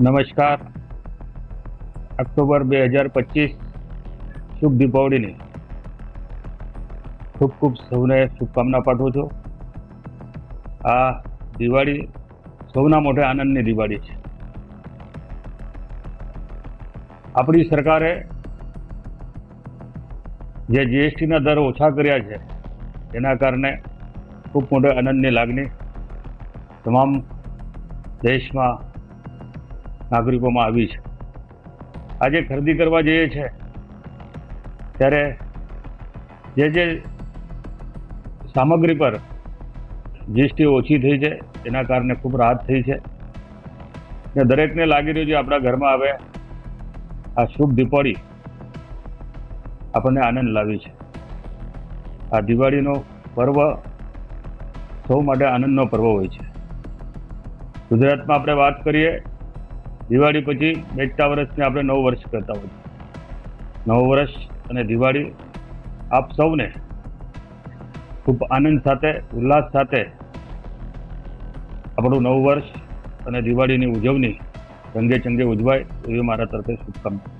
નમસ્કાર. ઓક્ટોબર 2025 શુભ દીપાવળીની ખૂબ ખૂબ સૌને શુભકામના પાઠવું છું. આ દિવાળી સૌના મોટે આનંદની દિવાળી છે. આપણી સરકારે જે જીએસટીના દર ઓછા કર્યા છે એના કારણે ખૂબ મોટો આનંદની લાગણી તમામ દેશમાં નાગરિકોમાં આવી છે. આજે ખરીદી કરવા જઈએ છે ત્યારે જે સામગ્રી પર જીએસટી ઓછી થઈ છે એના કારણે ખૂબ રાહત થઈ છે ને દરેકને લાગી રહ્યું છે આપણા ઘરમાં હવે આ શુભ દીપાવળી આપણને આનંદ લાવી છે. આ દિવાળીનો પર્વ સૌ માટે આનંદનો પર્વ હોય છે. ગુજરાતમાં આપણે વાત કરીએ, દિવાળી પછી બેસતા વર્ષને આપણે નવું વર્ષ કરતા હોઈએ. નવું વર્ષ અને દિવાળી આપ સૌને ખૂબ આનંદ સાથે ઉલ્લાસ સાથે આપણું નવું વર્ષ અને દિવાળીની ઉજવણી રંગે ચંગે ઉજવાય એવી મારા તરફે શુભકામના.